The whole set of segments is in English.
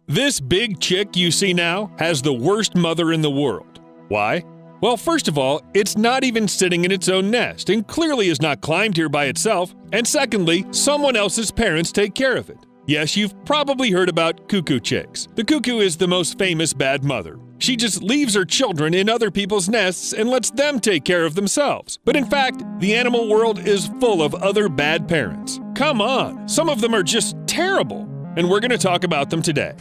This big chick you see now has the worst mother in the world. Why? Well, first of all, it's not even sitting in its own nest and clearly has not climbed here by itself. And secondly, someone else's parents take care of it. Yes, you've probably heard about cuckoo chicks. The cuckoo is the most famous bad mother. She just leaves her children in other people's nests and lets them take care of themselves. But in fact, the animal world is full of other bad parents. Come on, some of them are just terrible. And we're going to talk about them today.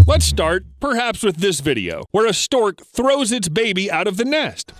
Let's start, perhaps with this video, where a stork throws its baby out of the nest.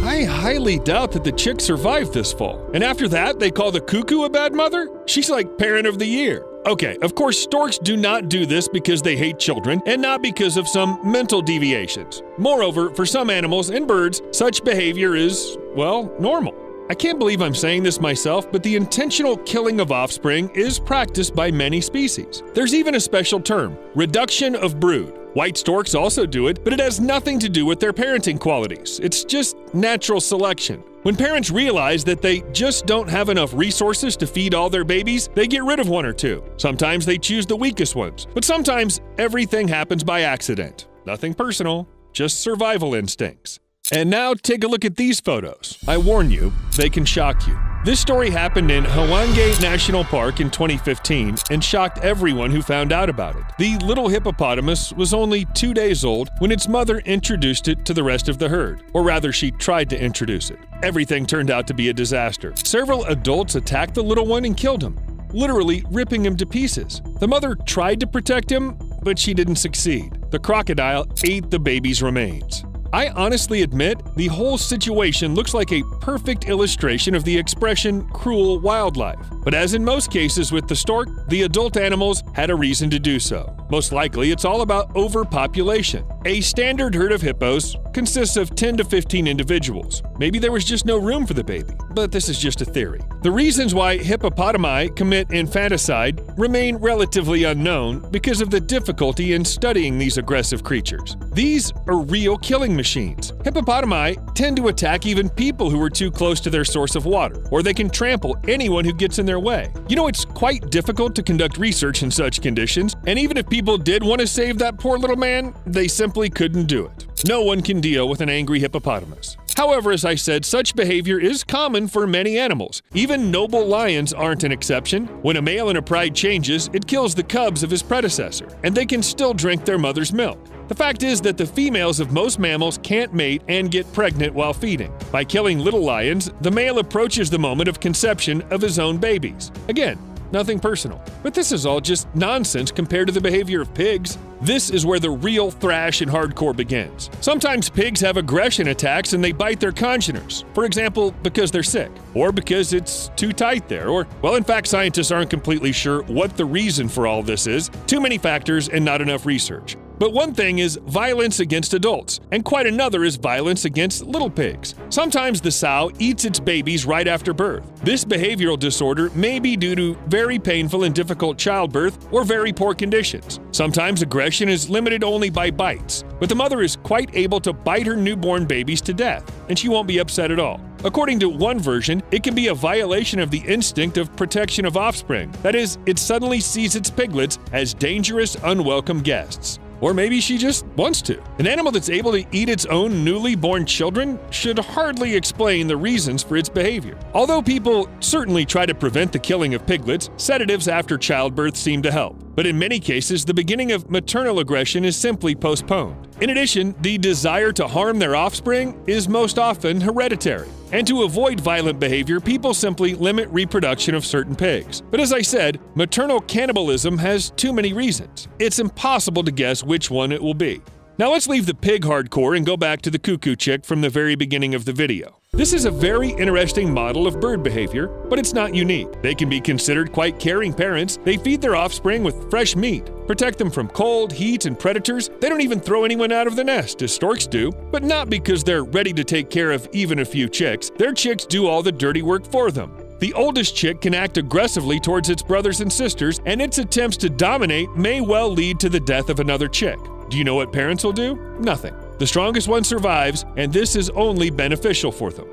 I highly doubt that the chick survived this fall. And after that, they call the cuckoo a bad mother? She's like parent of the year. Okay, of course, storks do not do this because they hate children and not because of some mental deviations. Moreover, for some animals and birds, such behavior is, well, normal. I can't believe I'm saying this myself, but the intentional killing of offspring is practiced by many species. There's even a special term, reduction of brood. White storks also do it, but it has nothing to do with their parenting qualities. It's just natural selection. When parents realize that they just don't have enough resources to feed all their babies, they get rid of one or two. Sometimes they choose the weakest ones, but sometimes everything happens by accident. Nothing personal, just survival instincts. And now take a look at these photos. I warn you, they can shock you. This story happened in Hwange National Park in 2015 and shocked everyone who found out about it. The little hippopotamus was only 2 days old when its mother introduced it to the rest of the herd, or rather she tried to introduce it. Everything turned out to be a disaster. Several adults attacked the little one and killed him, literally ripping him to pieces. The mother tried to protect him, but she didn't succeed. The crocodile ate the baby's remains. I honestly admit the whole situation looks like a perfect illustration of the expression cruel wildlife. But as in most cases with the stork, the adult animals had a reason to do so. Most likely, it's all about overpopulation. A standard herd of hippos consists of 10 to 15 individuals. Maybe there was just no room for the baby, but this is just a theory. The reasons why hippopotami commit infanticide remain relatively unknown because of the difficulty in studying these aggressive creatures. These are real killing machines. Hippopotami tend to attack even people who are too close to their source of water, or they can trample anyone who gets in their way. You know, it's quite difficult to conduct research in such conditions, and even if people did want to save that poor little man, they simply couldn't do it. No one can deal with an angry hippopotamus. However, as I said, such behavior is common for many animals. Even noble lions aren't an exception. When a male in a pride changes, it kills the cubs of his predecessor, and they can still drink their mother's milk. The fact is that the females of most mammals can't mate and get pregnant while feeding. By killing little lions, the male approaches the moment of conception of his own babies. Again, nothing personal. But this is all just nonsense compared to the behavior of pigs. This is where the real thrash and hardcore begins. Sometimes pigs have aggression attacks and they bite their congeners. For example, because they're sick, or because it's too tight there, or, well, in fact, scientists aren't completely sure what the reason for all this is. Too many factors and not enough research. But one thing is violence against adults, and quite another is violence against little pigs. Sometimes the sow eats its babies right after birth. This behavioral disorder may be due to very painful and difficult childbirth or very poor conditions. Sometimes aggression is limited only by bites, but the mother is quite able to bite her newborn babies to death, and she won't be upset at all. According to one version, it can be a violation of the instinct of protection of offspring. That is, it suddenly sees its piglets as dangerous, unwelcome guests. Or maybe she just wants to. An animal that's able to eat its own newly born children should hardly explain the reasons for its behavior. Although people certainly try to prevent the killing of piglets, sedatives after childbirth seem to help. But in many cases, the beginning of maternal aggression is simply postponed. In addition, the desire to harm their offspring is most often hereditary. And to avoid violent behavior, people simply limit reproduction of certain pigs. But as I said, maternal cannibalism has too many reasons. It's impossible to guess which one it will be. Now let's leave the pig hardcore and go back to the cuckoo chick from the very beginning of the video. This is a very interesting model of bird behavior, but it's not unique. They can be considered quite caring parents. They feed their offspring with fresh meat, protect them from cold, heat, and predators. They don't even throw anyone out of the nest, as storks do, but not because they're ready to take care of even a few chicks. Their chicks do all the dirty work for them. The oldest chick can act aggressively towards its brothers and sisters, and its attempts to dominate may well lead to the death of another chick. Do you know what parents will do? Nothing. The strongest one survives, and this is only beneficial for them.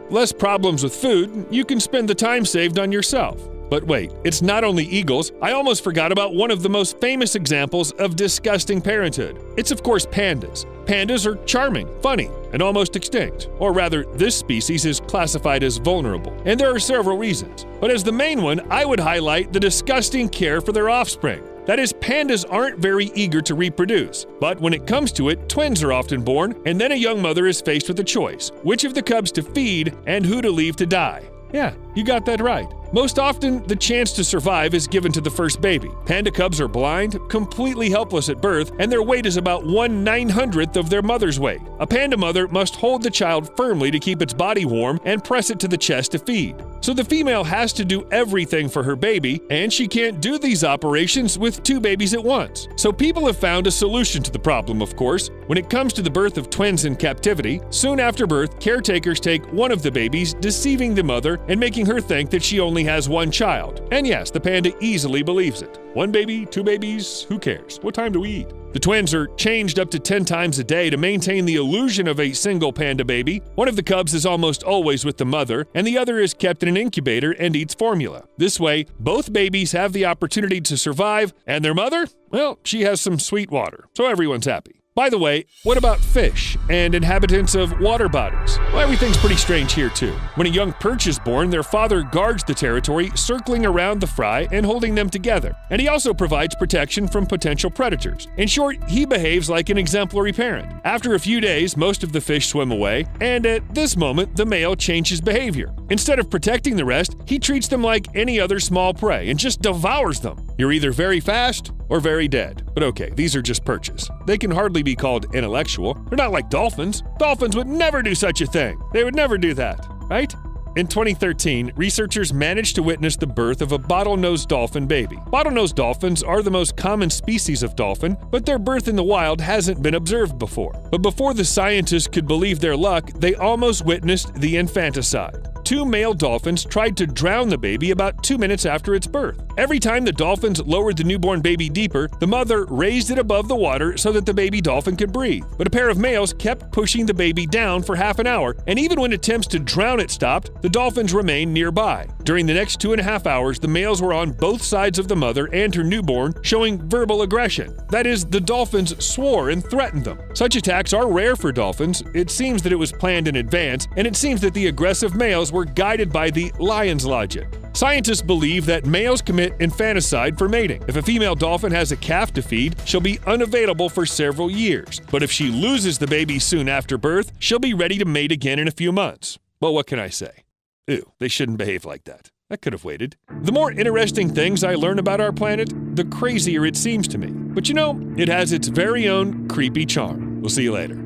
Less problems with food, you can spend the time saved on yourself. But wait, it's not only eagles. I almost forgot about one of the most famous examples of disgusting parenthood. It's of course pandas. Pandas are charming, funny, and almost extinct. Or rather, this species is classified as vulnerable. And there are several reasons. But as the main one, I would highlight the disgusting care for their offspring. That is, pandas aren't very eager to reproduce. But when it comes to it, twins are often born, and then a young mother is faced with a choice: which of the cubs to feed and who to leave to die. Yeah, you got that right. Most often, the chance to survive is given to the first baby. Panda cubs are blind, completely helpless at birth, and their weight is about 1/900th of their mother's weight. A panda mother must hold the child firmly to keep its body warm and press it to the chest to feed. So the female has to do everything for her baby, and she can't do these operations with two babies at once. So people have found a solution to the problem, of course. When it comes to the birth of twins in captivity, soon after birth, caretakers take one of the babies, deceiving the mother and making her think that she only has one child. And yes, the panda easily believes it. One baby, two babies, who cares? What time do we eat? The twins are changed up to 10 times a day to maintain the illusion of a single panda baby. One of the cubs is almost always with the mother, and the other is kept in an incubator and eats formula. This way, both babies have the opportunity to survive, and their mother, well, she has some sweet water, so everyone's happy. By the way, what about fish and inhabitants of water bodies? Well, everything's pretty strange here too. When a young perch is born, their father guards the territory, circling around the fry and holding them together. And he also provides protection from potential predators. In short, he behaves like an exemplary parent. After a few days, most of the fish swim away, and at this moment, the male changes behavior. Instead of protecting the rest, he treats them like any other small prey and just devours them. You're either very fast or very dead. But okay, these are just perches. They can hardly be called intellectual. They're not like dolphins. Dolphins would never do such a thing. They would never do that, right? In 2013, researchers managed to witness the birth of a bottlenose dolphin baby. Bottlenose dolphins are the most common species of dolphin, but their birth in the wild hasn't been observed before. But before the scientists could believe their luck, they almost witnessed the infanticide. Two male dolphins tried to drown the baby about 2 minutes after its birth. Every time the dolphins lowered the newborn baby deeper, the mother raised it above the water so that the baby dolphin could breathe. But a pair of males kept pushing the baby down for half an hour, and even when attempts to drown it stopped, the dolphins remained nearby. During the next 2.5 hours, the males were on both sides of the mother and her newborn, showing verbal aggression. That is, the dolphins swore and threatened them. Such attacks are rare for dolphins. It seems that it was planned in advance, and it seems that the aggressive males were guided by the lion's logic. Scientists believe that males commit infanticide for mating. If a female dolphin has a calf to feed, she'll be unavailable for several years. But if she loses the baby soon after birth, she'll be ready to mate again in a few months. Well, what can I say? Ew, they shouldn't behave like that. I could have waited. The more interesting things I learn about our planet, the crazier it seems to me. But it has its very own creepy charm. We'll see you later.